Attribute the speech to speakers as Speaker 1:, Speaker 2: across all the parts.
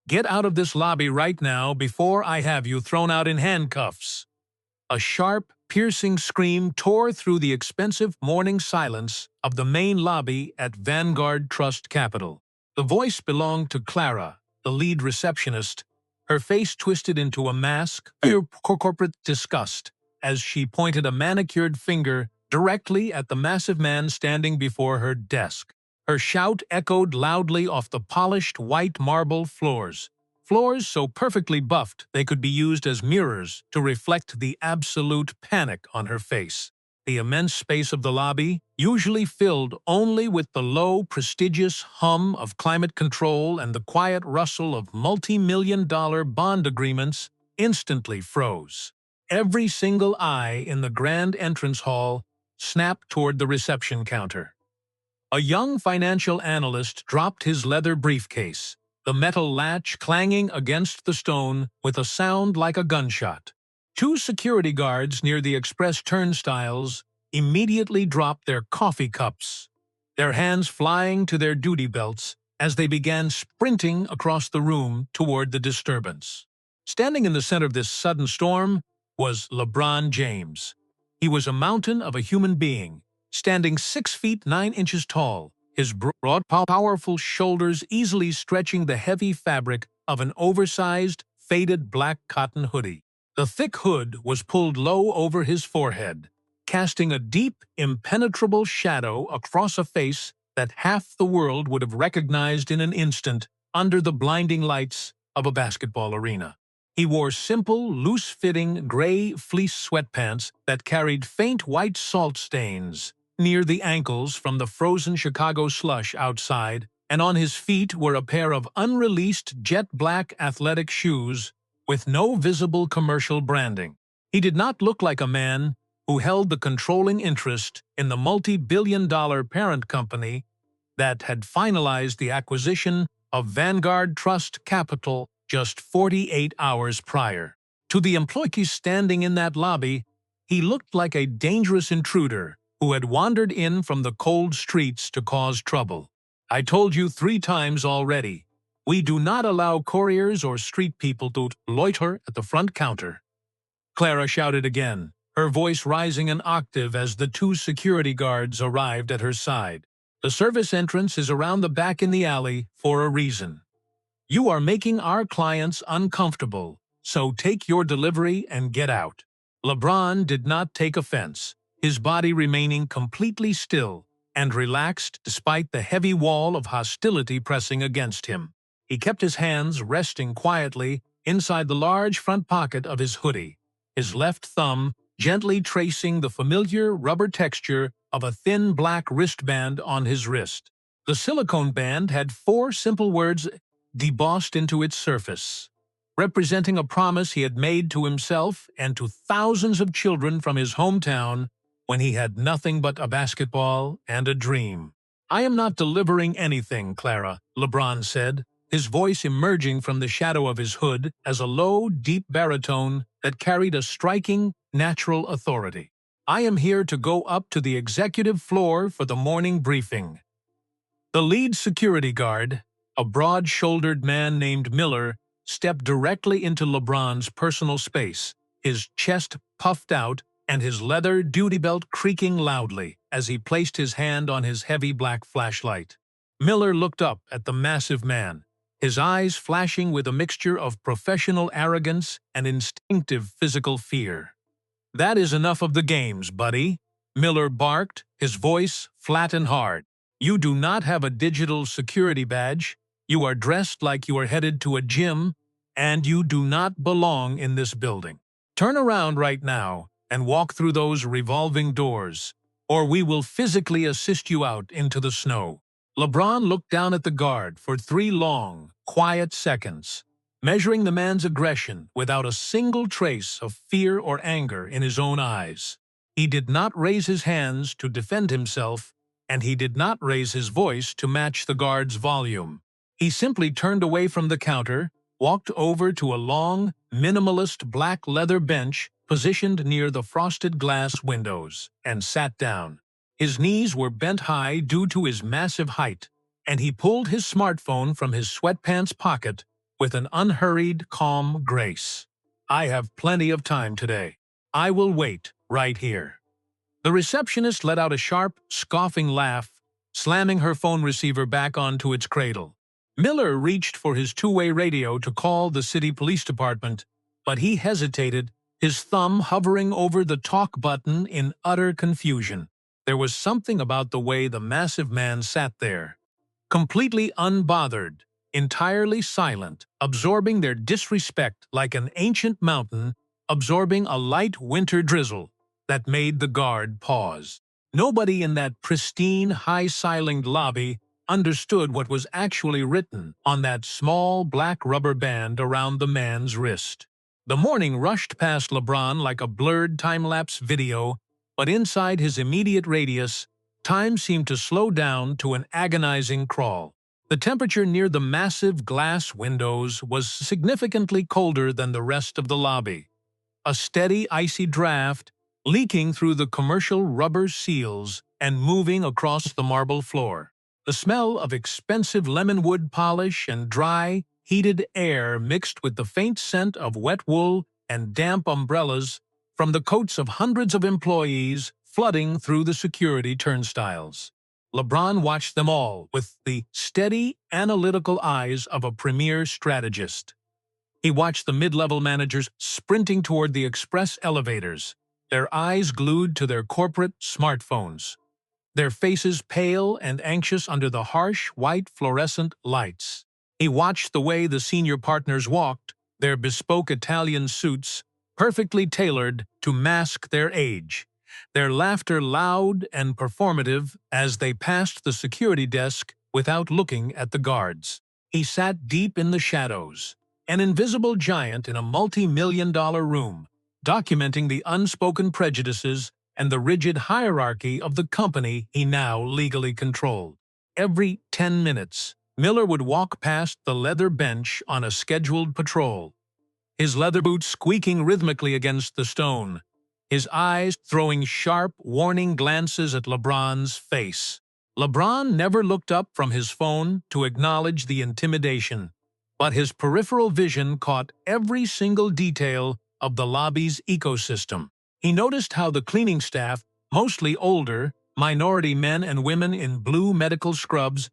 Speaker 1: Get out of this lobby right now before I have you thrown out in handcuffs." A sharp, piercing scream tore through the expensive morning silence of the main lobby at Vanguard Trust Capital. The voice belonged to Clara, the lead receptionist, her face twisted into a mask of corporate disgust as she pointed a manicured finger directly at the massive man standing before her desk. Her shout echoed loudly off the polished white marble floors so perfectly buffed they could be used as mirrors to reflect the absolute panic on her face. The immense space of the lobby, usually filled only with the low, prestigious hum of climate control and the quiet rustle of multi-million-dollar bond agreements, instantly froze. Every single eye in the grand entrance hall snapped toward the reception counter. A young financial analyst dropped his leather briefcase, the metal latch clanging against the stone with a sound like a gunshot. Two security guards near the express turnstiles immediately dropped their coffee cups, their hands flying to their duty belts as they began sprinting across the room toward the disturbance. Standing in the center of this sudden storm was LeBron James. He was a mountain of a human being, standing 6 feet 9 inches tall, his broad, powerful shoulders easily stretching the heavy fabric of an oversized, faded black cotton hoodie. The thick hood was pulled low over his forehead, casting a deep, impenetrable shadow across a face that half the world would have recognized in an instant under the blinding lights of a basketball arena. He wore simple, loose-fitting, gray fleece sweatpants that carried faint white salt stains near the ankles from the frozen Chicago slush outside, and on his feet were a pair of unreleased jet-black athletic shoes with no visible commercial branding. He did not look like a man who held the controlling interest in the multi-billion-dollar parent company that had finalized the acquisition of Vanguard Trust Capital just 48 hours prior. To the employees standing in that lobby, he looked like a dangerous intruder who had wandered in from the cold streets to cause trouble. "I told you 3 times already. We do not allow couriers or street people to loiter at the front counter." Clara shouted again, her voice rising an octave as the 2 security guards arrived at her side. "The service entrance is around the back in the alley for a reason. You are making our clients uncomfortable, so take your delivery and get out." LeBron did not take offense, his body remaining completely still and relaxed despite the heavy wall of hostility pressing against him. He kept his hands resting quietly inside the large front pocket of his hoodie, his left thumb gently tracing the familiar rubber texture of a thin black wristband on his wrist. The silicone band had 4 simple words debossed into its surface, representing a promise he had made to himself and to thousands of children from his hometown when he had nothing but a basketball and a dream. "I am not delivering anything, Clara," LeBron said, his voice emerging from the shadow of his hood as a low, deep baritone that carried a striking, natural authority. "I am here to go up to the executive floor for the morning briefing." The lead security guard, a broad-shouldered man named Miller, stepped directly into LeBron's personal space, his chest puffed out and his leather duty belt creaking loudly as he placed his hand on his heavy black flashlight. Miller looked up at the massive man, his eyes flashing with a mixture of professional arrogance and instinctive physical fear. "That is enough of the games, buddy," Miller barked, his voice flat and hard. "You do not have a digital security badge, you are dressed like you are headed to a gym, and you do not belong in this building. Turn around right now and walk through those revolving doors, or we will physically assist you out into the snow." LeBron looked down at the guard for 3 long, quiet seconds, measuring the man's aggression without a single trace of fear or anger in his own eyes. He did not raise his hands to defend himself, and he did not raise his voice to match the guard's volume. He simply turned away from the counter, walked over to a long, minimalist black leather bench positioned near the frosted glass windows, and sat down. His knees were bent high due to his massive height, and he pulled his smartphone from his sweatpants pocket with an unhurried, calm grace. "I have plenty of time today. I will wait right here." The receptionist let out a sharp, scoffing laugh, slamming her phone receiver back onto its cradle. Miller reached for his two-way radio to call the city police department, but he hesitated, his thumb hovering over the talk button in utter confusion. There was something about the way the massive man sat there, completely unbothered, entirely silent, absorbing their disrespect like an ancient mountain absorbing a light winter drizzle, that made the guard pause. Nobody in that pristine, high-ceilinged lobby understood what was actually written on that small black rubber band around the man's wrist. The morning rushed past LeBron like a blurred time-lapse video, but inside his immediate radius, time seemed to slow down to an agonizing crawl. The temperature near the massive glass windows was significantly colder than the rest of the lobby. A steady, icy draft leaking through the commercial rubber seals and moving across the marble floor. The smell of expensive lemonwood polish and dry, heated air mixed with the faint scent of wet wool and damp umbrellas from the coats of hundreds of employees flooding through the security turnstiles. LeBron watched them all with the steady, analytical eyes of a premier strategist. He watched the mid-level managers sprinting toward the express elevators, their eyes glued to their corporate smartphones, their faces pale and anxious under the harsh, white fluorescent lights. He watched the way the senior partners walked, their bespoke Italian suits perfectly tailored to mask their age, their laughter loud and performative as they passed the security desk without looking at the guards. He sat deep in the shadows, an invisible giant in a multi-million-dollar room, documenting the unspoken prejudices and the rigid hierarchy of the company he now legally controlled. Every 10 minutes, Miller would walk past the leather bench on a scheduled patrol, his leather boots squeaking rhythmically against the stone, his eyes throwing sharp, warning glances at LeBron's face. LeBron never looked up from his phone to acknowledge the intimidation, but his peripheral vision caught every single detail of the lobby's ecosystem. He noticed how the cleaning staff, mostly older, minority men and women in blue medical scrubs,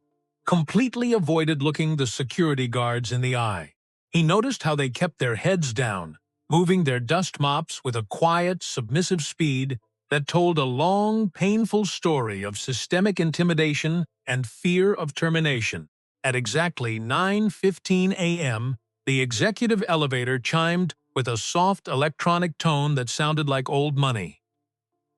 Speaker 1: completely avoided looking the security guards in the eye. He noticed how they kept their heads down, moving their dust mops with a quiet, submissive speed that told a long, painful story of systemic intimidation and fear of termination. At exactly 9:15 a.m., the executive elevator chimed with a soft electronic tone that sounded like old money.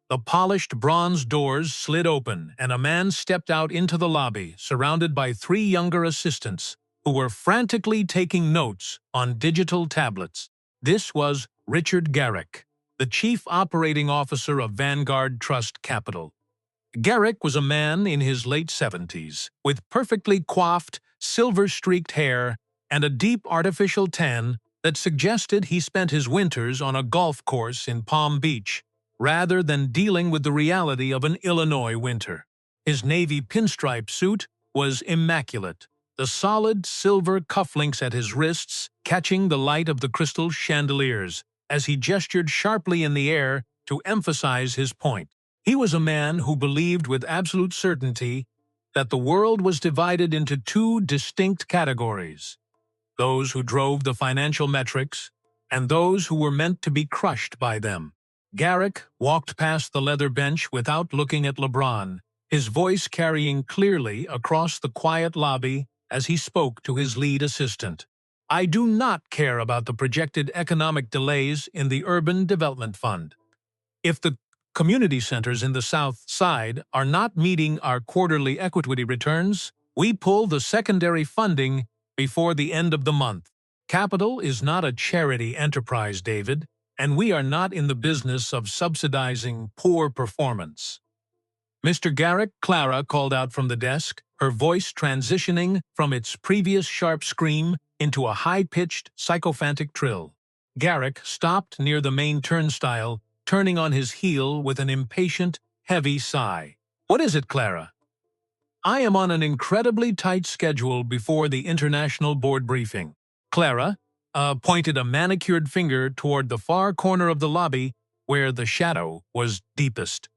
Speaker 1: The polished bronze doors slid open, and a man stepped out into the lobby, surrounded by 3 younger assistants, who were frantically taking notes on digital tablets. This was Richard Garrick, the chief operating officer of Vanguard Trust Capital. Garrick was a man in his late 70s, with perfectly coiffed, silver-streaked hair and a deep artificial tan that suggested he spent his winters on a golf course in Palm Beach, rather than dealing with the reality of an Illinois winter. His navy pinstripe suit was immaculate, the solid silver cufflinks at his wrists catching the light of the crystal chandeliers as he gestured sharply in the air to emphasize his point. He was a man who believed with absolute certainty that the world was divided into 2 distinct categories: those who drove the financial metrics and those who were meant to be crushed by them. Garrick walked past the leather bench without looking at LeBron, his voice carrying clearly across the quiet lobby as he spoke to his lead assistant. "I do not care about the projected economic delays in the Urban Development Fund. If the community centers in the South Side are not meeting our quarterly equity returns, we pull the secondary funding before the end of the month. Capital is not a charity enterprise, David, and we are not in the business of subsidizing poor performance." "Mr. Garrick," Clara called out from the desk, her voice transitioning from its previous sharp scream into a high-pitched, sycophantic trill. Garrick stopped near the main turnstile, turning on his heel with an impatient, heavy sigh. "What is it, Clara?" "I am on an incredibly tight schedule before the international board briefing. Clara pointed a manicured finger toward the far corner of the lobby where the shadow was deepest.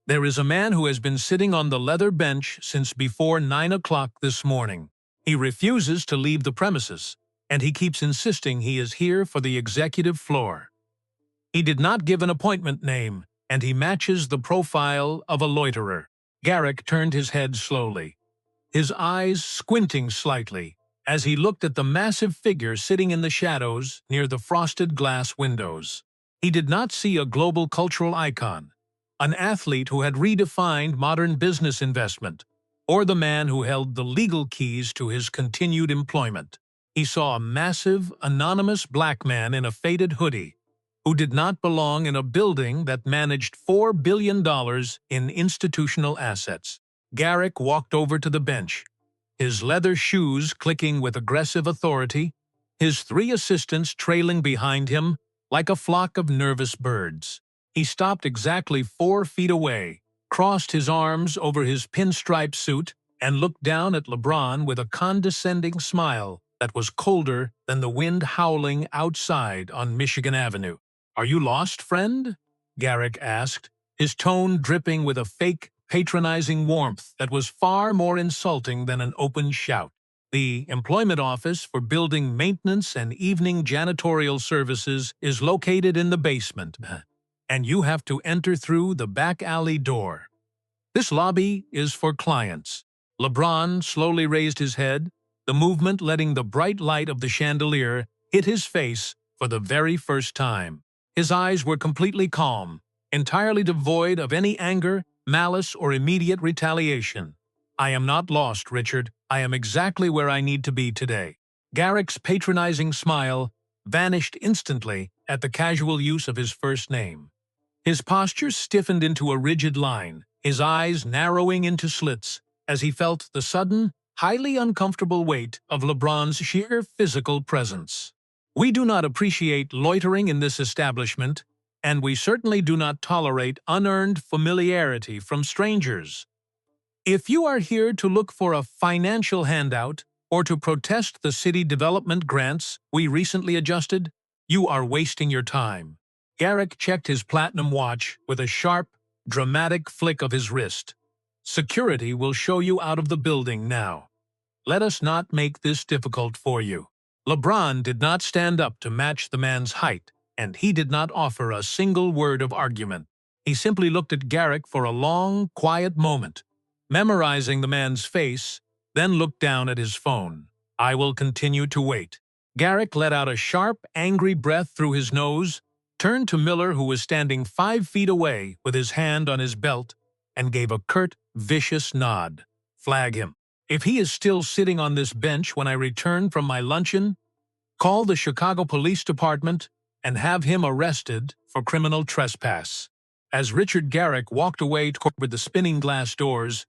Speaker 1: There is a man who has been sitting on the leather bench since before 9 o'clock this morning. He refuses to leave the premises, and he keeps insisting he is here for the executive floor. He did not give an appointment name, and he matches the profile of a loiterer. Garrick turned his head slowly, his eyes squinting slightly, as he looked at the massive figure sitting in the shadows near the frosted glass windows. He did not see a global cultural icon, an athlete who had redefined modern business investment, or the man who held the legal keys to his continued employment. He saw a massive, anonymous black man in a faded hoodie, who did not belong in a building that managed $4 billion in institutional assets. Garrick walked over to the bench, his leather shoes clicking with aggressive authority, his 3 assistants trailing behind him like a flock of nervous birds. He stopped exactly 4 feet away, crossed his arms over his pinstripe suit, and looked down at LeBron with a condescending smile that was colder than the wind howling outside on Michigan Avenue. "Are you lost, friend?" Garrick asked, his tone dripping with a fake, patronizing warmth that was far more insulting than an open shout. The employment office for building maintenance and evening janitorial services is located in the basement, and you have to enter through the back alley door. This lobby is for clients. LeBron slowly raised his head, the movement letting the bright light of the chandelier hit his face for the very first time. His eyes were completely calm, entirely devoid of any anger, malice, or immediate retaliation. "I am not lost, Richard. I am exactly where I need to be today." Garrick's patronizing smile vanished instantly at the casual use of his first name. His posture stiffened into a rigid line, his eyes narrowing into slits as he felt the sudden, highly uncomfortable weight of LeBron's sheer physical presence. "We do not appreciate loitering in this establishment, and we certainly do not tolerate unearned familiarity from strangers. If you are here to look for a financial handout or to protest the city development grants we recently adjusted, you are wasting your time." Garrick checked his platinum watch with a sharp, dramatic flick of his wrist. "Security will show you out of the building now. Let us not make this difficult for you." LeBron did not stand up to match the man's height, and he did not offer a single word of argument. He simply looked at Garrick for a long, quiet moment, memorizing the man's face, then looked down at his phone. "I will continue to wait." Garrick let out a sharp, angry breath through his nose, turned to Miller, who was standing 5 feet away with his hand on his belt, and gave a curt, vicious nod. "Flag him. If he is still sitting on this bench when I return from my luncheon, call the Chicago Police Department and have him arrested for criminal trespass." As Richard Garrick walked away toward the spinning glass doors,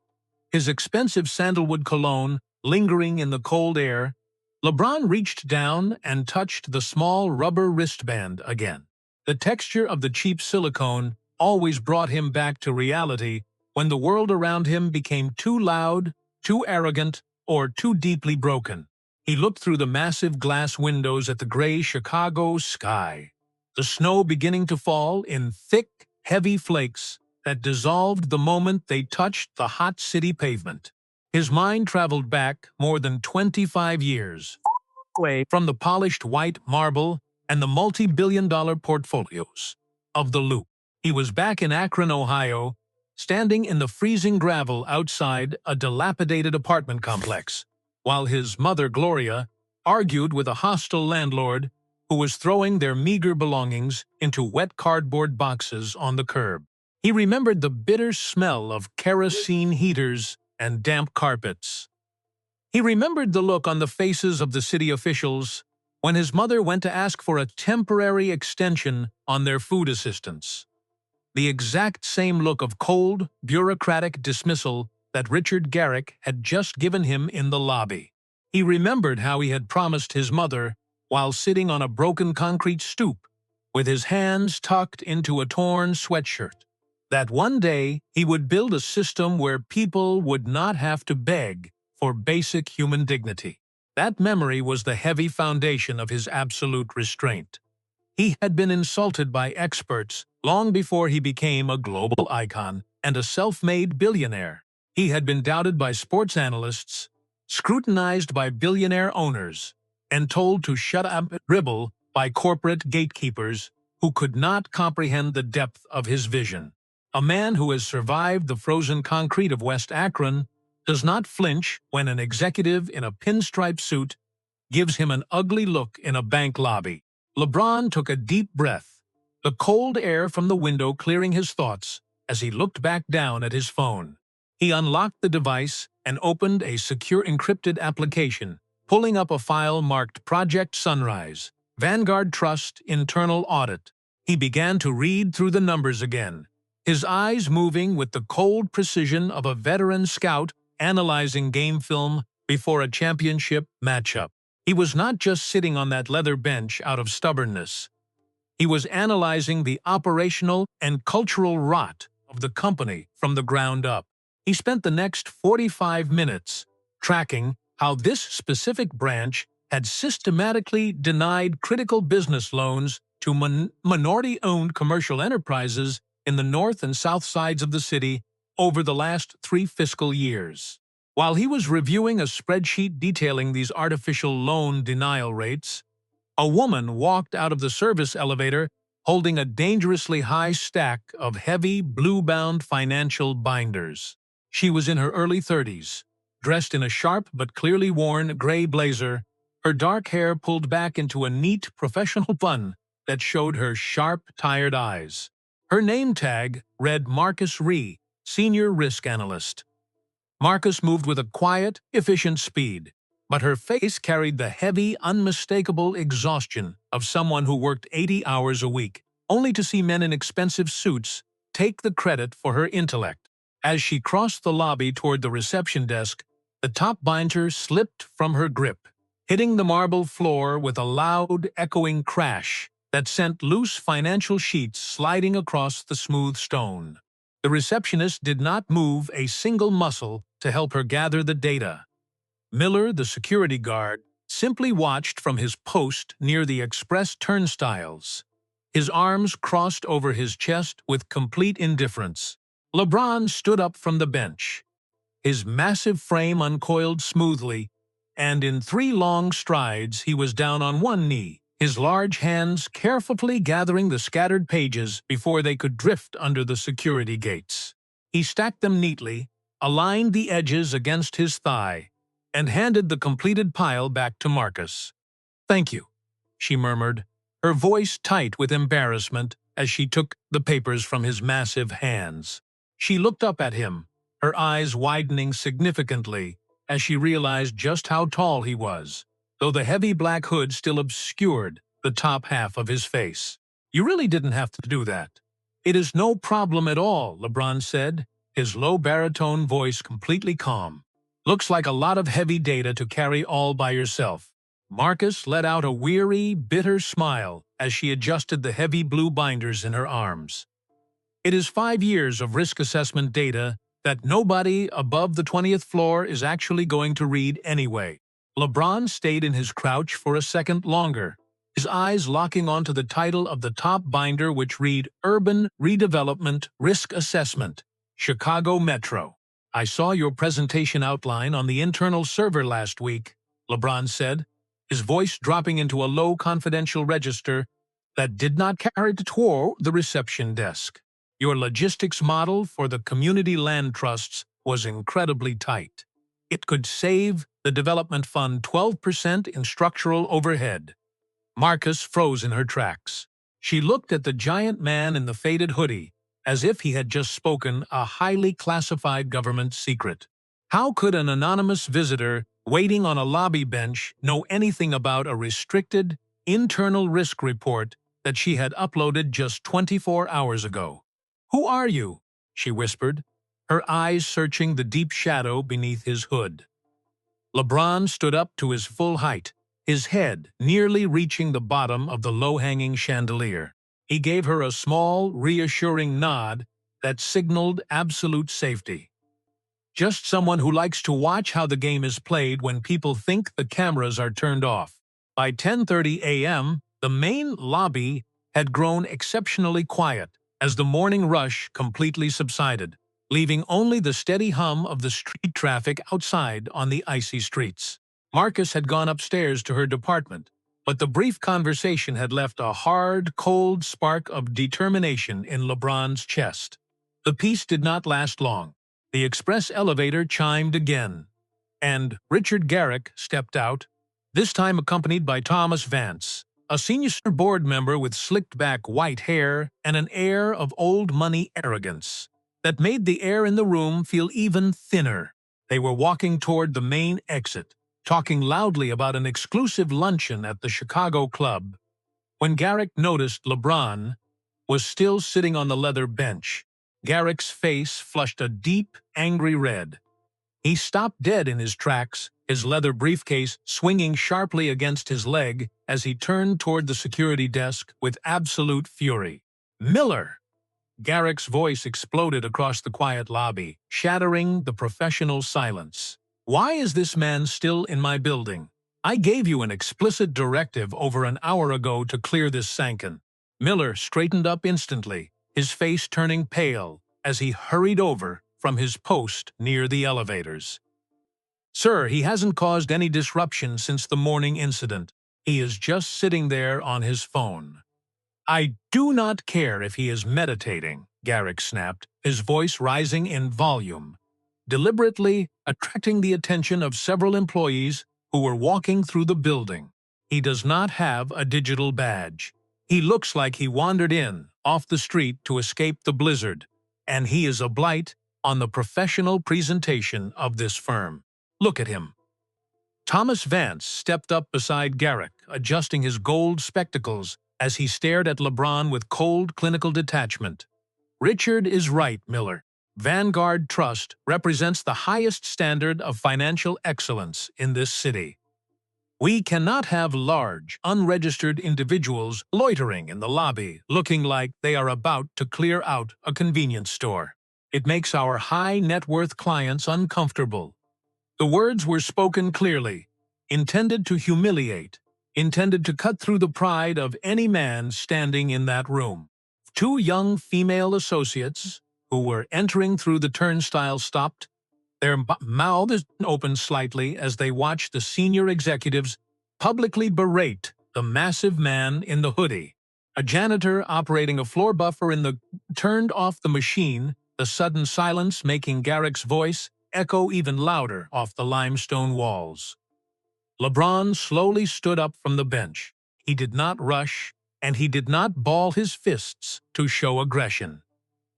Speaker 1: his expensive sandalwood cologne lingering in the cold air, LeBron reached down and touched the small rubber wristband again. The texture of the cheap silicone always brought him back to reality when the world around him became too loud, too arrogant, or too deeply broken. He looked through the massive glass windows at the gray Chicago sky, the snow beginning to fall in thick, heavy flakes that dissolved the moment they touched the hot city pavement. His mind traveled back more than 25 years, away from the polished white marble and the multi-billion-dollar portfolios of the Loop. He was back in Akron, Ohio, standing in the freezing gravel outside a dilapidated apartment complex, while his mother, Gloria, argued with a hostile landlord who was throwing their meager belongings into wet cardboard boxes on the curb. He remembered the bitter smell of kerosene heaters and damp carpets. He remembered the look on the faces of the city officials when his mother went to ask for a temporary extension on their food assistance. The exact same look of cold, bureaucratic dismissal that Richard Garrick had just given him in the lobby. He remembered how he had promised his mother, while sitting on a broken concrete stoop, with his hands tucked into a torn sweatshirt, that one day he would build a system where people would not have to beg for basic human dignity. That memory was the heavy foundation of his absolute restraint. He had been insulted by experts long before he became a global icon and a self-made billionaire. He had been doubted by sports analysts, scrutinized by billionaire owners, and told to shut up and dribble by corporate gatekeepers who could not comprehend the depth of his vision. A man who has survived the frozen concrete of West Akron does not flinch when an executive in a pinstripe suit gives him an ugly look in a bank lobby. LeBron took a deep breath, the cold air from the window clearing his thoughts as he looked back down at his phone. He unlocked the device and opened a secure encrypted application, pulling up a file marked Project Sunrise, Vanguard Trust Internal Audit. He began to read through the numbers again, his eyes moving with the cold precision of a veteran scout analyzing game film before a championship matchup. He was not just sitting on that leather bench out of stubbornness. He was analyzing the operational and cultural rot of the company from the ground up. He spent the next 45 minutes tracking how this specific branch had systematically denied critical business loans to minority-owned commercial enterprises in the north and south sides of the city over the last 3 fiscal years. While he was reviewing a spreadsheet detailing these artificial loan denial rates, a woman walked out of the service elevator holding a dangerously high stack of heavy, blue-bound financial binders. She was in her early 30s, dressed in a sharp but clearly worn gray blazer, her dark hair pulled back into a neat professional bun that showed her sharp, tired eyes. Her name tag read Marcus Ree, Senior Risk Analyst. Marcus moved with a quiet, efficient speed, but her face carried the heavy, unmistakable exhaustion of someone who worked 80 hours a week, only to see men in expensive suits take the credit for her intellect. As she crossed the lobby toward the reception desk, the top binder slipped from her grip, hitting the marble floor with a loud, echoing crash that sent loose financial sheets sliding across the smooth stone. The receptionist did not move a single muscle to help her gather the data. Miller, the security guard, simply watched from his post near the express turnstiles, his arms crossed over his chest with complete indifference. LeBron stood up from the bench, his massive frame uncoiled smoothly, and in 3 long strides he was down on one knee, his large hands carefully gathering the scattered pages before they could drift under the security gates. He stacked them neatly, aligned the edges against his thigh, and handed the completed pile back to Marcus. "Thank you," she murmured, her voice tight with embarrassment as she took the papers from his massive hands. She looked up at him, her eyes widening significantly as she realized just how tall he was, though the heavy black hood still obscured the top half of his face. "You really didn't have to do that." "It is no problem at all," LeBron said, his low baritone voice completely calm. "Looks like a lot of heavy data to carry all by yourself." Marcus let out a weary, bitter smile as she adjusted the heavy blue binders in her arms. "It is 5 years of risk assessment data that nobody above the 20th floor is actually going to read anyway." LeBron stayed in his crouch for a second longer, his eyes locking onto the title of the top binder, which read Urban Redevelopment Risk Assessment, Chicago Metro. "I saw your presentation outline on the internal server last week," LeBron said, his voice dropping into a low confidential register that did not carry toward the reception desk. "Your logistics model for the community land trusts was incredibly tight. It could save the development fund 12% in structural overhead." Marcus froze in her tracks. She looked at the giant man in the faded hoodie, as if he had just spoken a highly classified government secret. How could an anonymous visitor waiting on a lobby bench know anything about a restricted, internal risk report that she had uploaded just 24 hours ago? "Who are you?" she whispered, her eyes searching the deep shadow beneath his hood. LeBron stood up to his full height, his head nearly reaching the bottom of the low-hanging chandelier. He gave her a small, reassuring nod that signaled absolute safety. Just someone who likes to watch how the game is played when people think the cameras are turned off. By 10:30 a.m., the main lobby had grown exceptionally quiet as the morning rush completely subsided, leaving only the steady hum of the street traffic outside on the icy streets. Marcus had gone upstairs to her department, but the brief conversation had left a hard, cold spark of determination in LeBron's chest. The peace did not last long. The express elevator chimed again, and Richard Garrick stepped out, this time accompanied by Thomas Vance, a senior board member with slicked-back white hair and an air of old-money arrogance that made the air in the room feel even thinner. They were walking toward the main exit, talking loudly about an exclusive luncheon at the Chicago club, when Garrick noticed LeBron was still sitting on the leather bench. Garrick's face flushed a deep, angry red. He stopped dead in his tracks, his leather briefcase swinging sharply against his leg as he turned toward the security desk with absolute fury. "Miller!" Garrick's voice exploded across the quiet lobby, shattering the professional silence. "Why is this man still in my building? I gave you an explicit directive over an hour ago to clear this Sankin." Miller straightened up instantly, his face turning pale as he hurried over from his post near the elevators. "Sir, he hasn't caused any disruption since the morning incident. He is just sitting there on his phone." "I do not care if he is meditating," Garrick snapped, his voice rising in volume, deliberately attracting the attention of several employees who were walking through the building. "He does not have a digital badge. He looks like he wandered in off the street to escape the blizzard, and he is a blight on the professional presentation of this firm. Look at him." Thomas Vance stepped up beside Garrick, adjusting his gold spectacles as he stared at LeBron with cold clinical detachment. "Richard is right, Miller. Vanguard Trust represents the highest standard of financial excellence in this city. We cannot have large, unregistered individuals loitering in the lobby looking like they are about to clear out a convenience store. It makes our high-net-worth clients uncomfortable." The words were spoken clearly, intended to humiliate, intended to cut through the pride of any man standing in that room. Two young female associates who were entering through the turnstile stopped, their mouths opened slightly as they watched the senior executives publicly berate the massive man in the hoodie. A janitor operating a floor buffer turned off the machine, the sudden silence making Garrick's voice echo even louder off the limestone walls. LeBron slowly stood up from the bench. He did not rush, and he did not ball his fists to show aggression.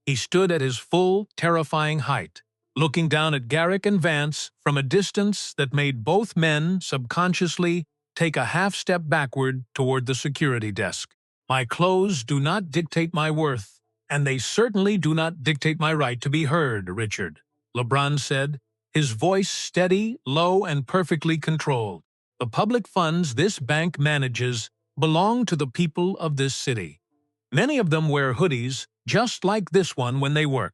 Speaker 1: He stood at his full, terrifying height, looking down at Garrick and Vance from a distance that made both men subconsciously take a half-step backward toward the security desk. "My clothes do not dictate my worth, and they certainly do not dictate my right to be heard, Richard," LeBron said, his voice steady, low, and perfectly controlled. "The public funds this bank manages belong to the people of this city. Many of them wear hoodies just like this one when they work."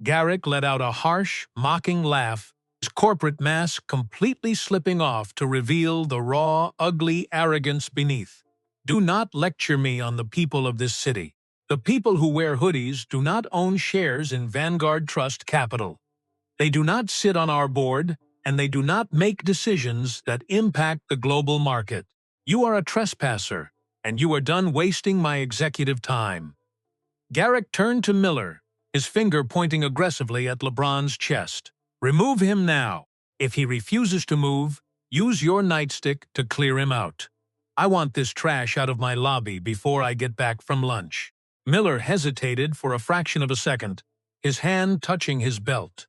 Speaker 1: Garrick let out a harsh, mocking laugh, his corporate mask completely slipping off to reveal the raw, ugly arrogance beneath. "Do not lecture me on the people of this city. The people who wear hoodies do not own shares in Vanguard Trust Capital. They do not sit on our board, and they do not make decisions that impact the global market. You are a trespasser, and you are done wasting my executive time." Garrick turned to Miller, his finger pointing aggressively at LeBron's chest. "Remove him now. If he refuses to move, use your nightstick to clear him out. I want this trash out of my lobby before I get back from lunch." Miller hesitated for a fraction of a second, his hand touching his belt,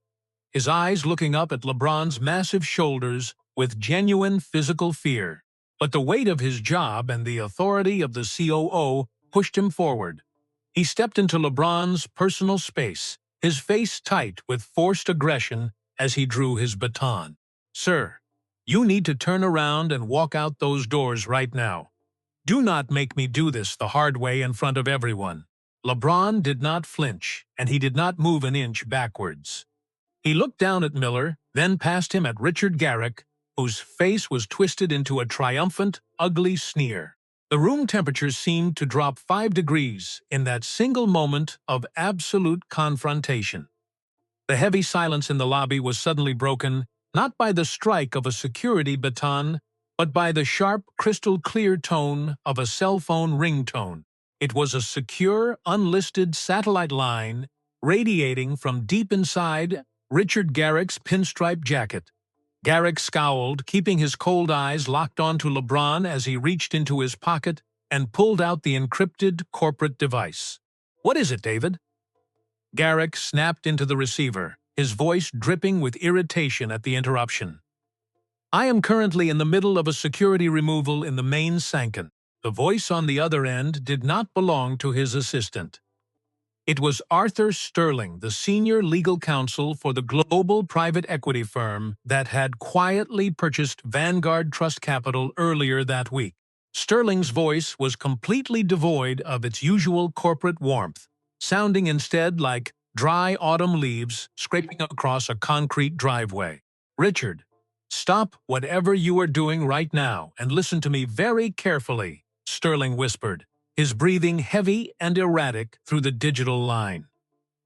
Speaker 1: his eyes looking up at LeBron's massive shoulders with genuine physical fear. But the weight of his job and the authority of the COO pushed him forward. He stepped into LeBron's personal space, his face tight with forced aggression as he drew his baton. "Sir, you need to turn around and walk out those doors right now. Do not make me do this the hard way in front of everyone." LeBron did not flinch, and he did not move an inch backwards. He looked down at Miller, then past him at Richard Garrick, whose face was twisted into a triumphant, ugly sneer. The room temperature seemed to drop 5 degrees in that single moment of absolute confrontation. The heavy silence in the lobby was suddenly broken, not by the strike of a security baton, but by the sharp, crystal-clear tone of a cell phone ringtone. It was a secure, unlisted satellite line radiating from deep inside Richard Garrick's pinstripe jacket. Garrick scowled, keeping his cold eyes locked onto LeBron as he reached into his pocket and pulled out the encrypted corporate device. "What is it, David?" Garrick snapped into the receiver, his voice dripping with irritation at the interruption. "I am currently in the middle of a security removal in the main sanctum." The voice on the other end did not belong to his assistant. It was Arthur Sterling, the senior legal counsel for the global private equity firm that had quietly purchased Vanguard Trust Capital earlier that week. Sterling's voice was completely devoid of its usual corporate warmth, sounding instead like dry autumn leaves scraping across a concrete driveway. "Richard, stop whatever you are doing right now and listen to me very carefully," Sterling whispered, his breathing heavy and erratic through the digital line.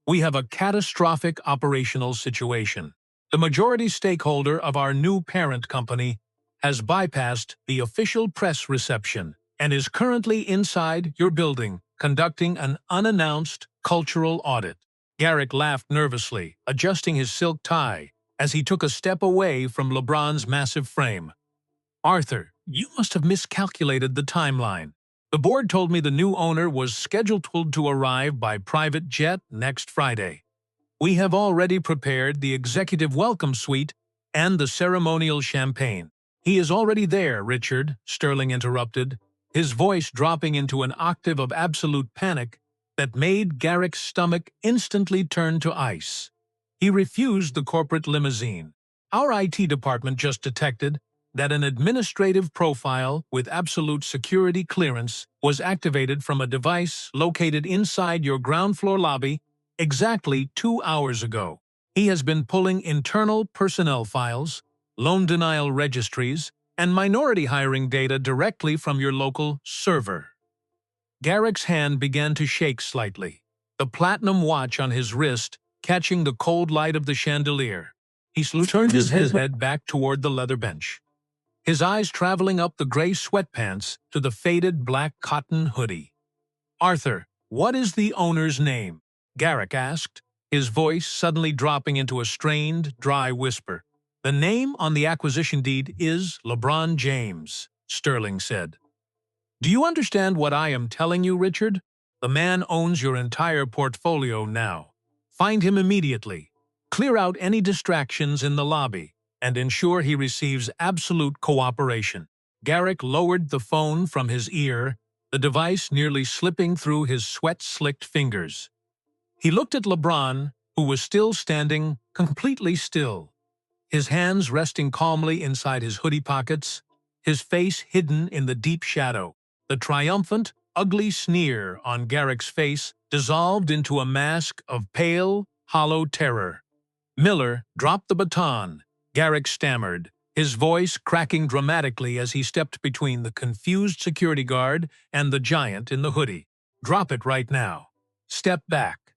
Speaker 1: "We have a catastrophic operational situation. The majority stakeholder of our new parent company has bypassed the official press reception and is currently inside your building conducting an unannounced cultural audit." Garrick laughed nervously, adjusting his silk tie as he took a step away from LeBron's massive frame. "Arthur, you must have miscalculated the timeline. The board told me the new owner was scheduled to arrive by private jet next Friday. We have already prepared the executive welcome suite and the ceremonial champagne." "He is already there, Richard," Sterling interrupted, his voice dropping into an octave of absolute panic that made Garrick's stomach instantly turn to ice. He refused the corporate limousine. "Our IT department just detected that an administrative profile with absolute security clearance was activated from a device located inside your ground floor lobby exactly 2 hours ago. He has been pulling internal personnel files, loan denial registries, and minority hiring data directly from your local server." Garrick's hand began to shake slightly, the platinum watch on his wrist catching the cold light of the chandelier. He turned his head back toward the leather bench, his eyes traveling up the gray sweatpants to the faded black cotton hoodie. "Arthur, what is the owner's name?" Garrick asked, his voice suddenly dropping into a strained, dry whisper. "The name on the acquisition deed is LeBron James," Sterling said. "Do you understand what I am telling you, Richard? The man owns your entire portfolio now. Find him immediately. Clear out any distractions in the lobby and ensure he receives absolute cooperation." Garrick lowered the phone from his ear, the device nearly slipping through his sweat-slicked fingers. He looked at LeBron, who was still standing completely still, his hands resting calmly inside his hoodie pockets, his face hidden in the deep shadow. The triumphant, ugly sneer on Garrick's face dissolved into a mask of pale, hollow terror. "Miller, drop the baton," Garrick stammered, his voice cracking dramatically as he stepped between the confused security guard and the giant in the hoodie. "Drop it right now. Step back."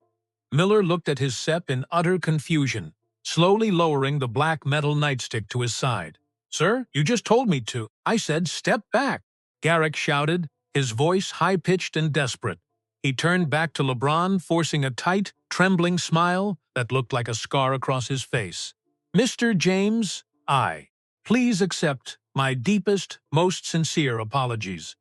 Speaker 1: Miller looked at his SEP in utter confusion, slowly lowering the black metal nightstick to his side. "Sir, you just told me to." "I said step back," Garrick shouted, his voice high-pitched and desperate. He turned back to LeBron, forcing a tight, trembling smile that looked like a scar across his face. "Mr. James, please accept my deepest, most sincere apologies.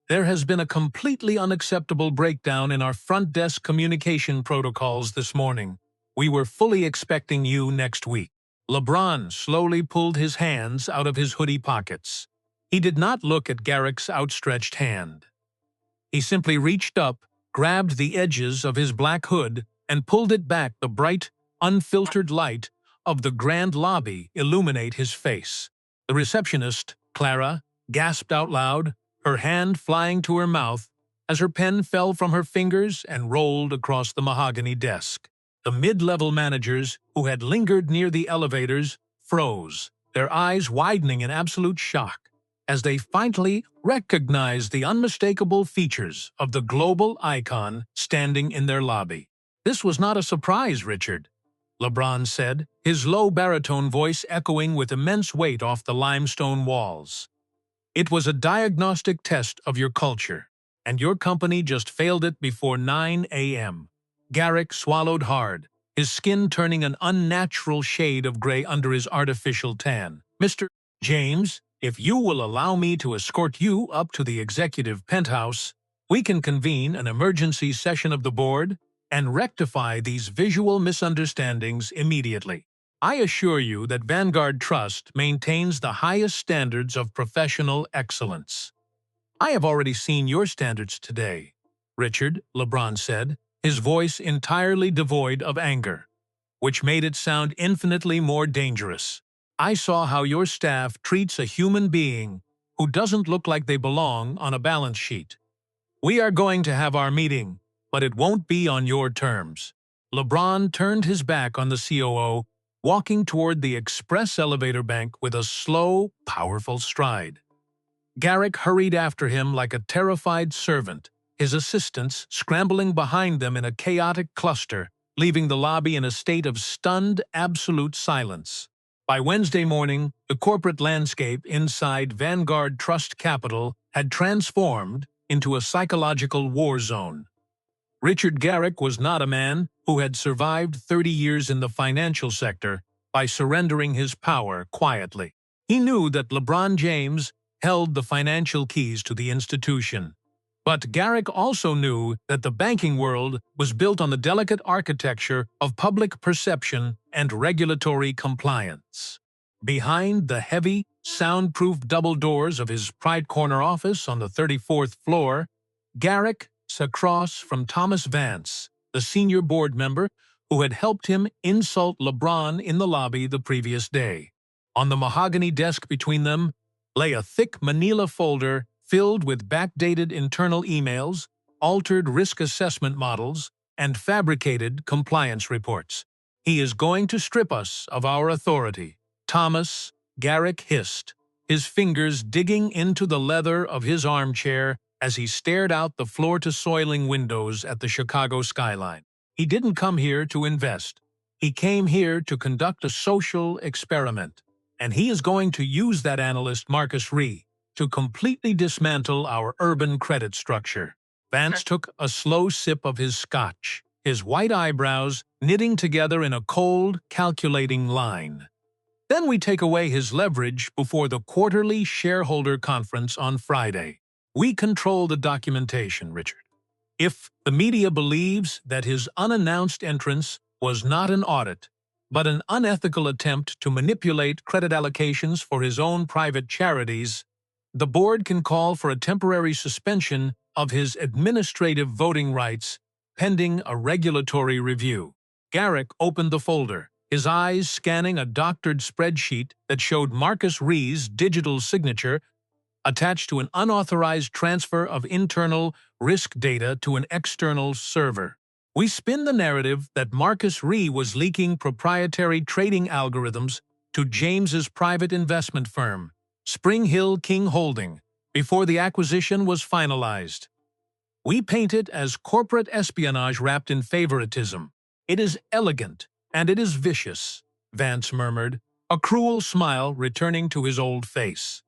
Speaker 1: There has been a completely unacceptable breakdown in our front desk communication protocols this morning. We were fully expecting you next week." LeBron slowly pulled his hands out of his hoodie pockets. He did not look at Garrick's outstretched hand. He simply reached up, grabbed the edges of his black hood, and pulled it back, the bright, unfiltered light of the grand lobby illuminate his face. The receptionist, Clara, gasped out loud, her hand flying to her mouth as her pen fell from her fingers and rolled across the mahogany desk. The mid-level managers, who had lingered near the elevators, froze, their eyes widening in absolute shock, as they finally recognized the unmistakable features of the global icon standing in their lobby. "This was not a surprise, Richard," LeBron said, his low baritone voice echoing with immense weight off the limestone walls. "It was a diagnostic test of your culture, and your company just failed it before 9 a.m. Garrick swallowed hard, his skin turning an unnatural shade of gray under his artificial tan. "Mr. James, if you will allow me to escort you up to the executive penthouse, we can convene an emergency session of the board and rectify these visual misunderstandings immediately. I assure you that Vanguard Trust maintains the highest standards of professional excellence." "I have already seen your standards today, Richard," LeBron said, his voice entirely devoid of anger, which made it sound infinitely more dangerous. "I saw how your staff treats a human being who doesn't look like they belong on a balance sheet. We are going to have our meeting, but it won't be on your terms." LeBron turned his back on the COO, walking toward the express elevator bank with a slow, powerful stride. Garrick hurried after him like a terrified servant, his assistants scrambling behind them in a chaotic cluster, leaving the lobby in a state of stunned, absolute silence. By Wednesday morning, the corporate landscape inside Vanguard Trust Capital had transformed into a psychological war zone. Richard Garrick was not a man who had survived 30 years in the financial sector by surrendering his power quietly. He knew that LeBron James held the financial keys to the institution. But Garrick also knew that the banking world was built on the delicate architecture of public perception and regulatory compliance. Behind the heavy, soundproof double doors of his Pride Corner office on the 34th floor, Garrick sat across from Thomas Vance, the senior board member who had helped him insult LeBron in the lobby the previous day. On the mahogany desk between them lay a thick manila folder filled with backdated internal emails, altered risk assessment models, and fabricated compliance reports. "He is going to strip us of our authority," Thomas, Garrick hissed, his fingers digging into the leather of his armchair as he stared out the floor-to-soiling windows at the Chicago skyline. "He didn't come here to invest. He came here to conduct a social experiment, and he is going to use that analyst Marcus Ree to completely dismantle our urban credit structure." Vance took a slow sip of his scotch, his white eyebrows knitting together in a cold, calculating line. "Then we take away his leverage before the quarterly shareholder conference on Friday. We control the documentation, Richard. If the media believes that his unannounced entrance was not an audit, but an unethical attempt to manipulate credit allocations for his own private charities, the board can call for a temporary suspension of his administrative voting rights pending a regulatory review." Garrick opened the folder, his eyes scanning a doctored spreadsheet that showed Marcus Ree's digital signature attached to an unauthorized transfer of internal risk data to an external server. "We spin the narrative that Marcus Ree was leaking proprietary trading algorithms to James's private investment firm, Spring Hill King Holding, before the acquisition was finalized. We paint it as corporate espionage wrapped in favoritism. It is elegant, and it is vicious," Vance murmured, a cruel smile returning to his old face.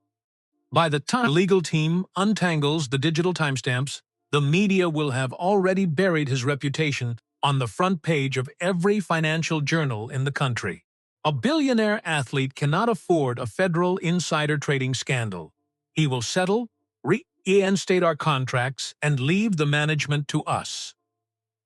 Speaker 1: "By the time the legal team untangles the digital timestamps, the media will have already buried his reputation on the front page of every financial journal in the country. A billionaire athlete cannot afford a federal insider trading scandal. He will settle, reinstate our contracts, and leave the management to us."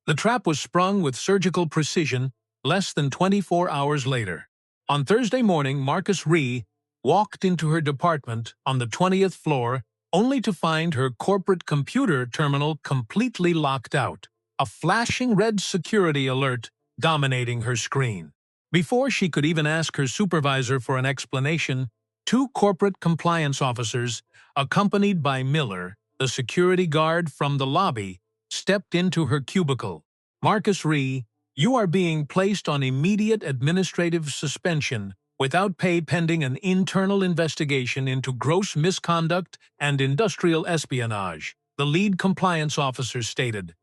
Speaker 1: The trap was sprung with surgical precision less than 24 hours later. On Thursday morning, Marcus Ree walked into her department on the 20th floor only to find her corporate computer terminal completely locked out, a flashing red security alert dominating her screen. Before she could even ask her supervisor for an explanation, two corporate compliance officers, accompanied by Miller, the security guard from the lobby, stepped into her cubicle. "Marcus Ree, You are being placed on immediate administrative suspension without pay pending an internal investigation into gross misconduct and industrial espionage, the lead compliance officer stated,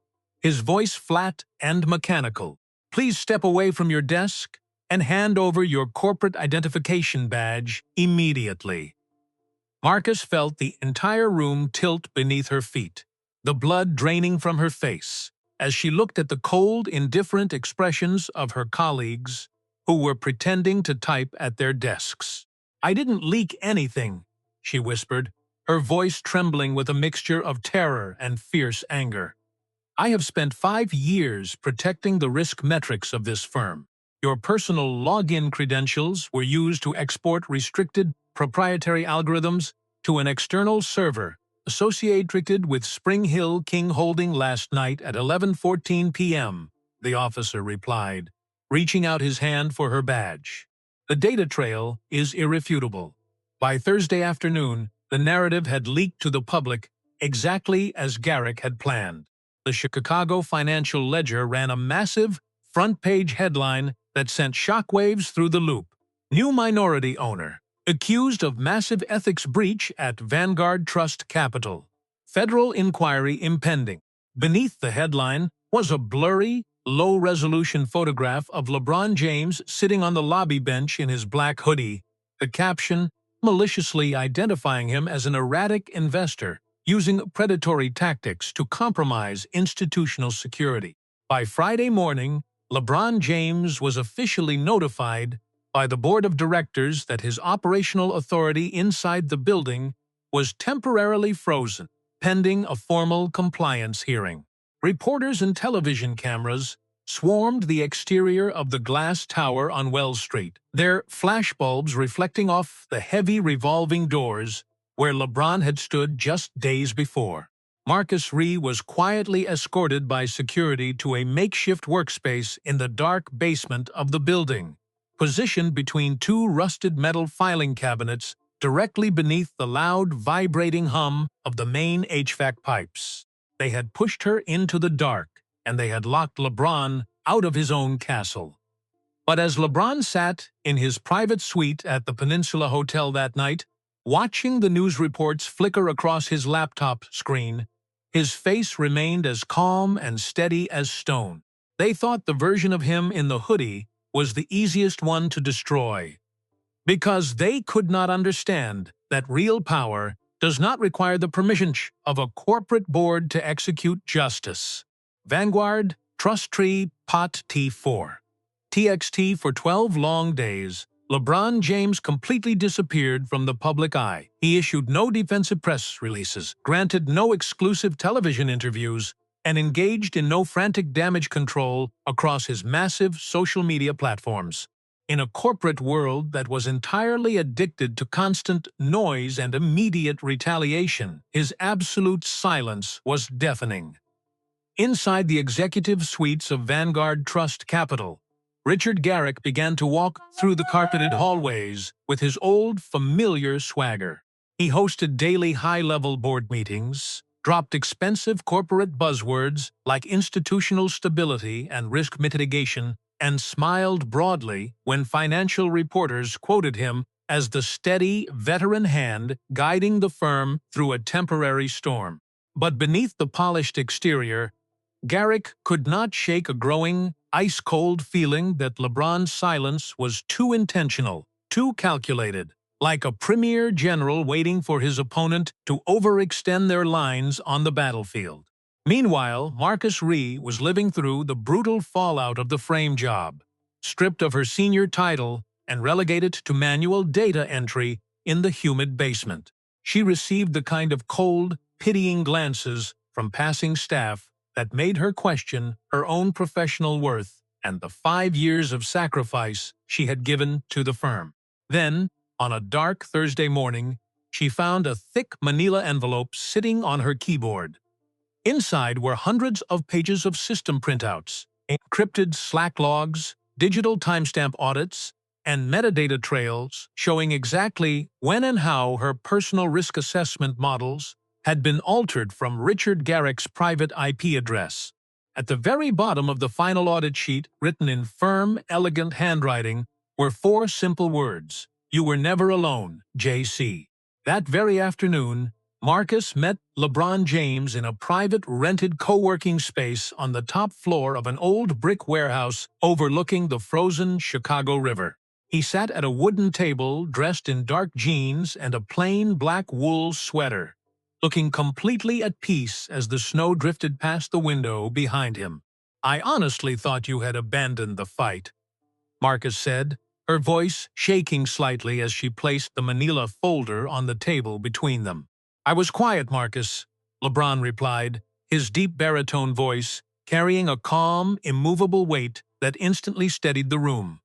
Speaker 1: his voice flat and mechanical. Please step away from your desk and hand over your corporate identification badge immediately. Marcus felt the entire room tilt beneath her feet, the blood draining from her face, as she looked at the cold, indifferent expressions of her colleagues who were pretending to type at their desks. "I didn't leak anything," she whispered, her voice trembling with a mixture of terror and fierce anger. "I have spent 5 years protecting the risk metrics of this firm. Your personal login credentials were used to export restricted proprietary algorithms to an external server associated with Spring Hill King Holding last night at 11:14 p.m., the officer replied, reaching out his hand for her badge. The data trail is irrefutable. By Thursday afternoon, the narrative had leaked to the public exactly as Garrick had planned. The Chicago Financial Ledger ran a massive front-page headline that sent shockwaves through the loop. New minority owner, accused of massive ethics breach at Vanguard Trust Capital. Federal inquiry impending. Beneath the headline was a blurry, low-resolution photograph of LeBron James sitting on the lobby bench in his black hoodie, the caption maliciously identifying him as an erratic investor using predatory tactics to compromise institutional security. By Friday morning, LeBron James was officially notified by the board of directors that his operational authority inside the building was temporarily frozen, pending a formal compliance hearing. Reporters and television cameras swarmed the exterior of the glass tower on Wells Street, their flashbulbs reflecting off the heavy revolving doors where LeBron had stood just days before. Marcus Ree was quietly escorted by security to a makeshift workspace in the dark basement of the building, positioned between two rusted metal filing cabinets directly beneath the loud, vibrating hum of the main HVAC pipes. They had pushed her into the dark, and they had locked LeBron out of his own castle. But as LeBron sat in his private suite at the Peninsula Hotel that night, watching the news reports flicker across his laptop screen, his face remained as calm and steady as stone. They thought the version of him in the hoodie was the easiest one to destroy, because they could not understand that real power does not require the permission of a corporate board to execute justice. Vanguard, Trust Tree, Pot T4. TXT for 12 long days, LeBron James completely disappeared from the public eye. He issued no defensive press releases, granted no exclusive television interviews, and engaged in no frantic damage control across his massive social media platforms. In a corporate world that was entirely addicted to constant noise and immediate retaliation, his absolute silence was deafening. Inside the executive suites of Vanguard Trust Capital, Richard Garrick began to walk through the carpeted hallways with his old, familiar swagger. He hosted daily high-level board meetings, dropped expensive corporate buzzwords like institutional stability and risk mitigation, and smiled broadly when financial reporters quoted him as the steady, veteran hand guiding the firm through a temporary storm. But beneath the polished exterior, Garrick could not shake a growing, ice-cold feeling that LeBron's silence was too intentional, too calculated, like a premier general waiting for his opponent to overextend their lines on the battlefield. Meanwhile, Marcus Ree was living through the brutal fallout of the frame job, stripped of her senior title and relegated to manual data entry in the humid basement. She received the kind of cold, pitying glances from passing staff that made her question her own professional worth and the 5 years of sacrifice she had given to the firm. Then, on a dark Thursday morning, she found a thick manila envelope sitting on her keyboard. Inside were hundreds of pages of system printouts, encrypted Slack logs, digital timestamp audits, and metadata trails showing exactly when and how her personal risk assessment models had been altered from Richard Garrick's private IP address. At the very bottom of the final audit sheet, written in firm, elegant handwriting, were 4 simple words. You were never alone, JC. That very afternoon, Marcus met LeBron James in a private rented co-working space on the top floor of an old brick warehouse overlooking the frozen Chicago River. He sat at a wooden table dressed in dark jeans and a plain black wool sweater, looking completely at peace as the snow drifted past the window behind him. I honestly thought you had abandoned the fight, Marcus said, her voice shaking slightly as she placed the manila folder on the table between them. I was quiet, Marcus, LeBron replied, his deep baritone voice carrying a calm, immovable weight that instantly steadied the room.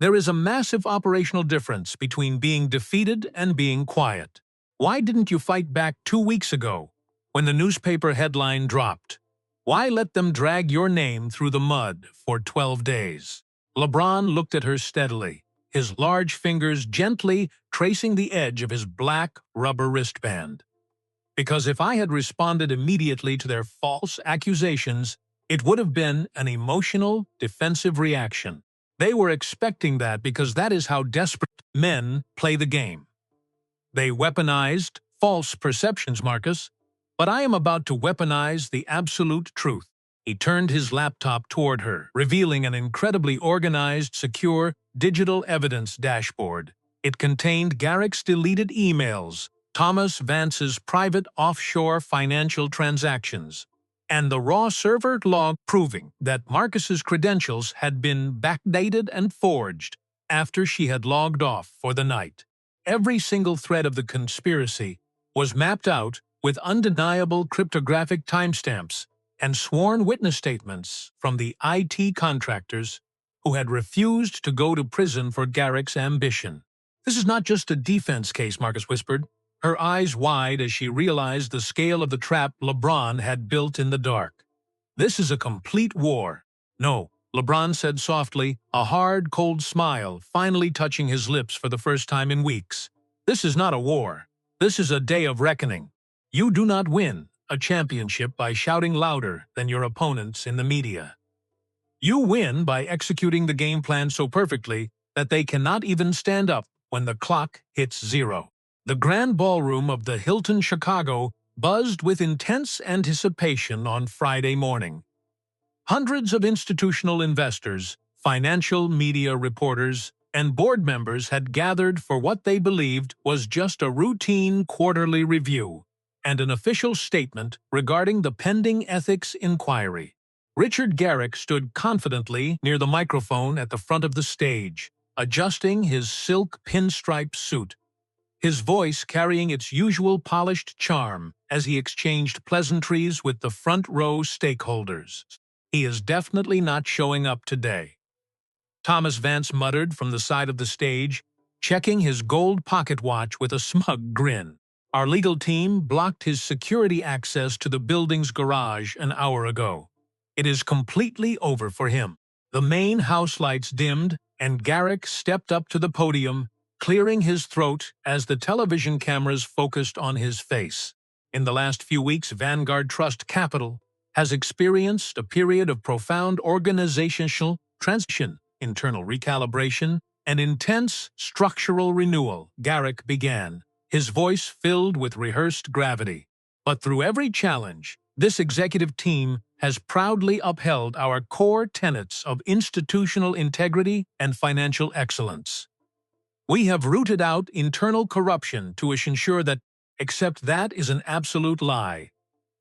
Speaker 1: There is a massive operational difference between being defeated and being quiet. Why didn't you fight back 2 weeks ago, when the newspaper headline dropped? Why let them drag your name through the mud for 12 days? LeBron looked at her steadily, his large fingers gently tracing the edge of his black rubber wristband. Because if I had responded immediately to their false accusations, it would have been an emotional, defensive reaction. They were expecting that because that is how desperate men play the game. They weaponized false perceptions, Marcus, but I am about to weaponize the absolute truth. He turned his laptop toward her, revealing an incredibly organized, secure, digital evidence dashboard. It contained Garrick's deleted emails, Thomas Vance's private offshore financial transactions, and the raw server log proving that Marcus's credentials had been backdated and forged after she had logged off for the night. Every single thread of the conspiracy was mapped out with undeniable cryptographic timestamps and sworn witness statements from the IT contractors who had refused to go to prison for Garrick's ambition. This is not just a defense case, Marcus whispered, her eyes wide as she realized the scale of the trap LeBron had built in the dark. This is a complete war. No, LeBron said softly, a hard, cold smile finally touching his lips for the first time in weeks. This is not a war. This is a day of reckoning. You do not win a championship by shouting louder than your opponents in the media. You win by executing the game plan so perfectly that they cannot even stand up when the clock hits 0. The grand ballroom of the Hilton Chicago buzzed with intense anticipation on Friday morning. Hundreds of institutional investors, financial media reporters, and board members had gathered for what they believed was just a routine quarterly review and an official statement regarding the pending ethics inquiry. Richard Garrick stood confidently near the microphone at the front of the stage, adjusting his silk pinstripe suit, his voice carrying its usual polished charm as he exchanged pleasantries with the front-row stakeholders. He is definitely not showing up today, Thomas Vance muttered from the side of the stage, checking his gold pocket watch with a smug grin. Our legal team blocked his security access to the building's garage an hour ago. It is completely over for him. The main house lights dimmed, and Garrick stepped up to the podium, clearing his throat as the television cameras focused on his face. In the last few weeks, Vanguard Trust Capital has experienced a period of profound organizational transition, internal recalibration, and intense structural renewal, Garrick began, his voice filled with rehearsed gravity. But through every challenge, this executive team has proudly upheld our core tenets of institutional integrity and financial excellence. We have rooted out internal corruption to ensure that, except that is an absolute lie.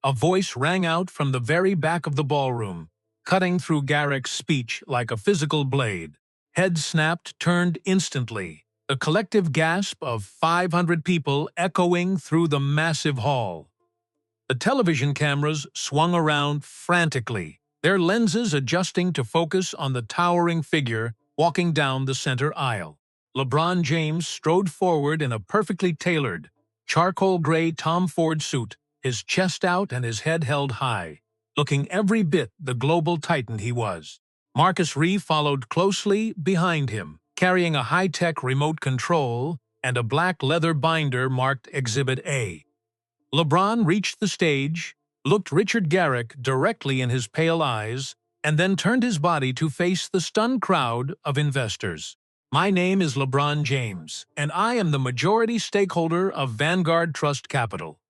Speaker 1: A voice rang out from the very back of the ballroom, cutting through Garrick's speech like a physical blade. Heads snapped, turned instantly, the collective gasp of 500 people echoing through the massive hall. The television cameras swung around frantically, their lenses adjusting to focus on the towering figure walking down the center aisle. LeBron James strode forward in a perfectly tailored, charcoal gray Tom Ford suit, his chest out and his head held high, looking every bit the global titan he was. Marcus Reeve followed closely behind him, carrying a high-tech remote control and a black leather binder marked Exhibit A. LeBron reached the stage, looked Richard Garrick directly in his pale eyes, and then turned his body to face the stunned crowd of investors. "My name is LeBron James, and I am the majority stakeholder of Vanguard Trust Capital.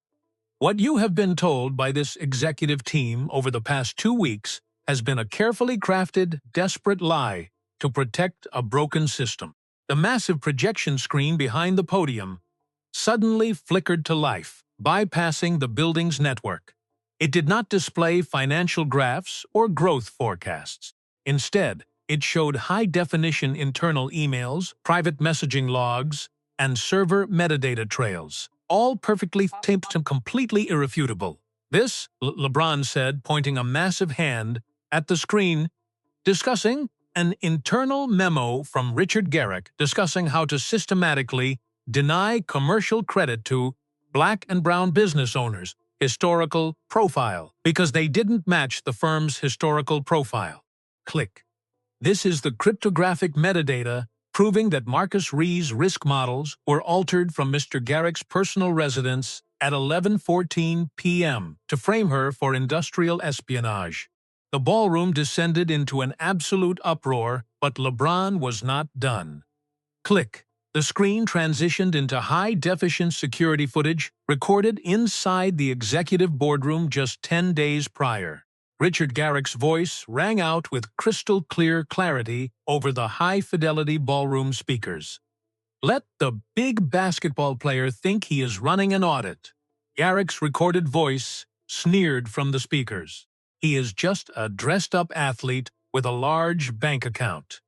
Speaker 1: What you have been told by this executive team over the past 2 weeks has been a carefully crafted, desperate lie to protect a broken system." The massive projection screen behind the podium suddenly flickered to life, bypassing the building's network. It did not display financial graphs or growth forecasts. Instead, it showed high-definition internal emails, private messaging logs, and server metadata trails, all perfectly taped and completely irrefutable. "This," LeBron said, pointing a massive hand at the screen, discussing an internal memo from Richard Garrick discussing how to systematically deny commercial credit to Black and brown business owners' historical profile because they didn't match the firm's historical profile. Click. This is the cryptographic metadata proving that Marcus Ree's risk models were altered from Mr. Garrick's personal residence at 11:14 p.m. to frame her for industrial espionage. The ballroom descended into an absolute uproar, but LeBron was not done. Click. The screen transitioned into high-definition security footage recorded inside the executive boardroom just 10 days prior. Richard Garrick's voice rang out with crystal-clear clarity over the high-fidelity ballroom speakers. "Let the big basketball player think he is running an audit." Garrick's recorded voice sneered from the speakers. "He is just a dressed-up athlete with a large bank account.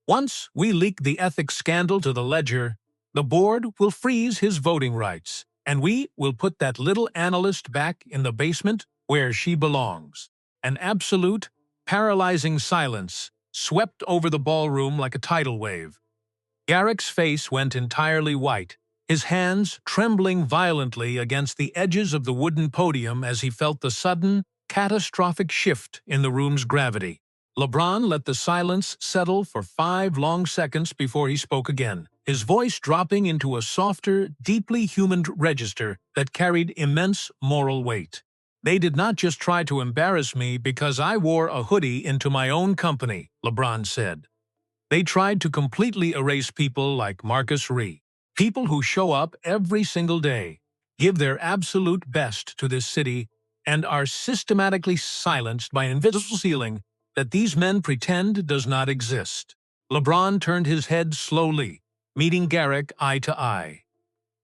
Speaker 1: Once we leak the ethics scandal to the ledger, the board will freeze his voting rights, and we will put that little analyst back in the basement where she belongs." An absolute, paralyzing silence swept over the ballroom like a tidal wave. Garrick's face went entirely white, his hands trembling violently against the edges of the wooden podium as he felt the sudden, catastrophic shift in the room's gravity. LeBron let the silence settle for 5 long seconds before he spoke again, his voice dropping into a softer, deeply human register that carried immense moral weight. "They did not just try to embarrass me because I wore a hoodie into my own company," LeBron said. "They tried to completely erase people like Marcus Ree, people who show up every single day, give their absolute best to this city, and are systematically silenced by an invisible ceiling that these men pretend does not exist." LeBron turned his head slowly, meeting Garrick eye to eye.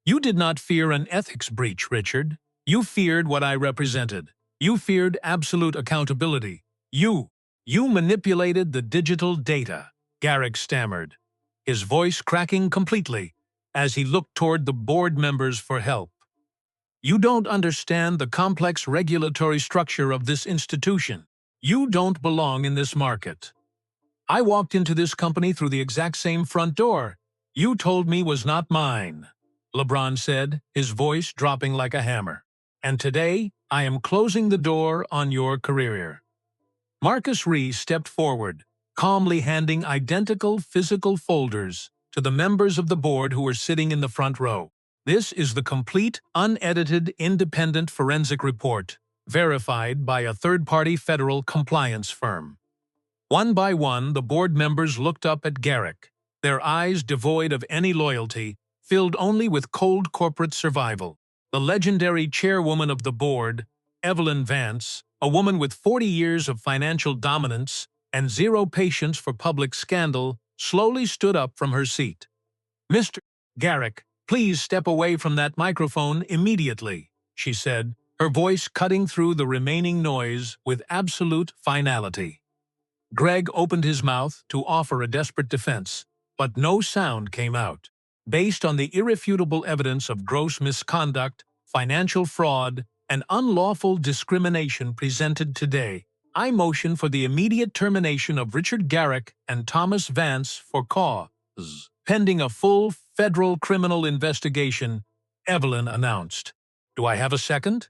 Speaker 1: "You did not fear an ethics breach, Richard. You feared what I represented. You feared absolute accountability. You manipulated the digital data," Garrick stammered, his voice cracking completely as he looked toward the board members for help. "You don't understand the complex regulatory structure of this institution. You don't belong in this market. I walked into this company through the exact same front door you told me was not mine," LeBron said, his voice dropping like a hammer. "And today, I am closing the door on your career." Marcus Ree stepped forward, calmly handing identical physical folders to the members of the board who were sitting in the front row. "This is the complete, unedited, independent forensic report, verified by a third-party federal compliance firm." One by one, the board members looked up at Garrick, their eyes devoid of any loyalty, filled only with cold corporate survival. The legendary chairwoman of the board, Evelyn Vance, a woman with 40 years of financial dominance and zero patience for public scandal, slowly stood up from her seat. "Mr. Garrick, please step away from that microphone immediately," she said, her voice cutting through the remaining noise with absolute finality. Greg opened his mouth to offer a desperate defense, but no sound came out. "Based on the irrefutable evidence of gross misconduct, financial fraud, and unlawful discrimination presented today, I motion for the immediate termination of Richard Garrick and Thomas Vance for cause, pending a full federal criminal investigation," Evelyn announced. "Do I have a second?"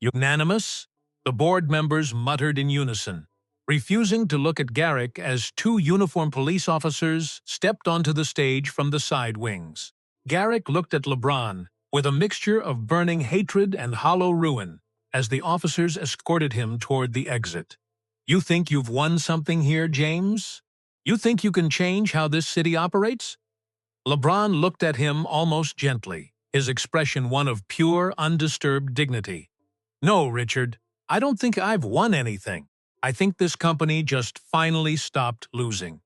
Speaker 1: "Unanimous?" the board members muttered in unison, refusing to look at Garrick as 2 uniformed police officers stepped onto the stage from the side wings. Garrick looked at LeBron with a mixture of burning hatred and hollow ruin, as the officers escorted him toward the exit. "You think you've won something here, James? You think you can change how this city operates?" LeBron looked at him almost gently, his expression one of pure, undisturbed dignity. "No, Richard, I don't think I've won anything. I think this company just finally stopped losing."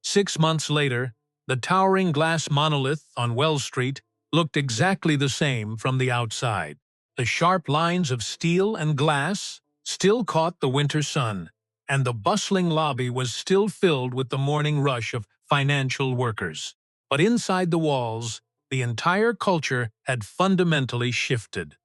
Speaker 1: 6 months later, the towering glass monolith on Wells Street looked exactly the same from the outside. The sharp lines of steel and glass still caught the winter sun, and the bustling lobby was still filled with the morning rush of financial workers. But inside the walls, the entire culture had fundamentally shifted.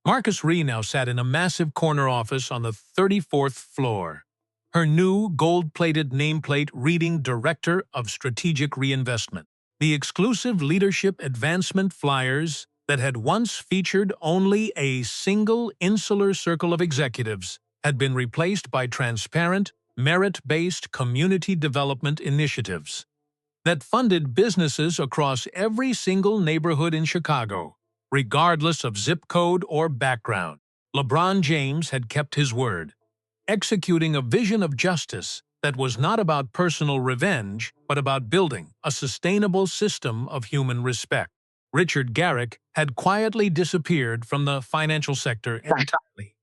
Speaker 1: Marcus Ree now sat in a massive corner office on the 34th floor, her new gold-plated nameplate reading Director of Strategic Reinvestment. The exclusive leadership advancement flyers that had once featured only a single insular circle of executives had been replaced by transparent, merit-based community development initiatives that funded businesses across every single neighborhood in Chicago, regardless of zip code or background. LeBron James had kept his word, executing a vision of justice that was not about personal revenge, but about building a sustainable system of human respect. Richard Garrick had quietly disappeared from the financial sector entirely,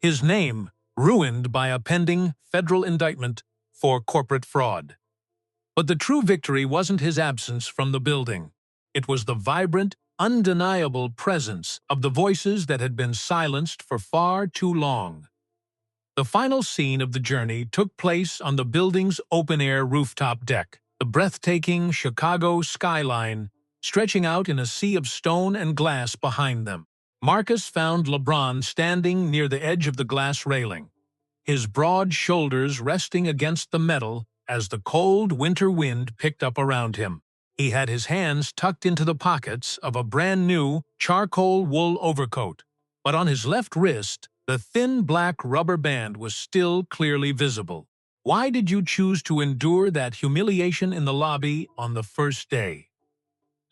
Speaker 1: his name ruined by a pending federal indictment for corporate fraud. But the true victory wasn't his absence from the building. It was the vibrant, undeniable presence of the voices that had been silenced for far too long. The final scene of the journey took place on the building's open-air rooftop deck, the breathtaking Chicago skyline stretching out in a sea of stone and glass behind them. Marcus found LeBron standing near the edge of the glass railing, his broad shoulders resting against the metal as the cold winter wind picked up around him. He had his hands tucked into the pockets of a brand-new charcoal wool overcoat, but on his left wrist, the thin black rubber band was still clearly visible. "Why did you choose to endure that humiliation in the lobby on the first day?"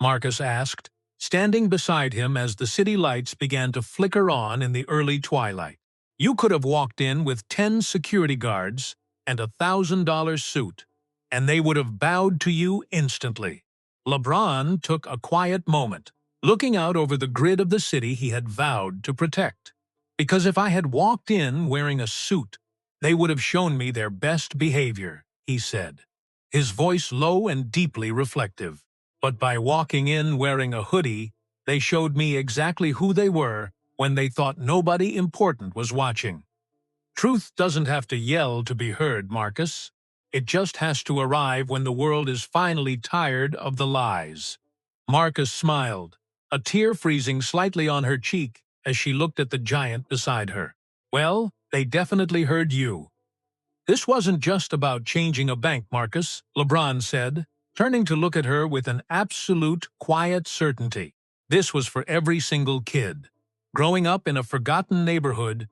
Speaker 1: Marcus asked, standing beside him as the city lights began to flicker on in the early twilight. "You could have walked in with 10 security guards and a $1,000 suit, and they would have bowed to you instantly." LeBron took a quiet moment, looking out over the grid of the city he had vowed to protect. "Because if I had walked in wearing a suit, they would have shown me their best behavior," he said, his voice low and deeply reflective. "But by walking in wearing a hoodie, they showed me exactly who they were when they thought nobody important was watching." Truth doesn't have to yell to be heard, Marcus. It just has to arrive when the world is finally tired of the lies. Marcus smiled, a tear freezing slightly on her cheek as she looked at the giant beside her. "Well, they definitely heard you." "This wasn't just about changing a bank, Marcus," LeBron said, turning to look at her with an absolute, quiet certainty. "This was for every single kid, growing up in a forgotten neighborhood,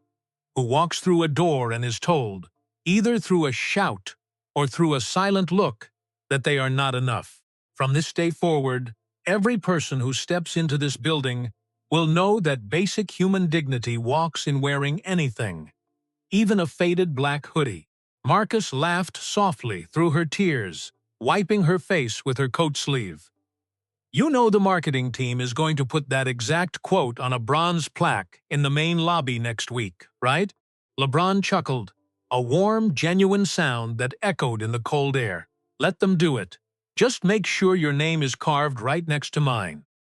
Speaker 1: who walks through a door and is told, either through a shout or through a silent look, that they are not enough. From this day forward, every person who steps into this building will know that basic human dignity walks in wearing anything, even a faded black hoodie." Marcus laughed softly through her tears, wiping her face with her coat sleeve. "You know the marketing team is going to put that exact quote on a bronze plaque in the main lobby next week, right?" LeBron chuckled, a warm, genuine sound that echoed in the cold air. "Let them do it. Just make sure your name is carved right next to mine."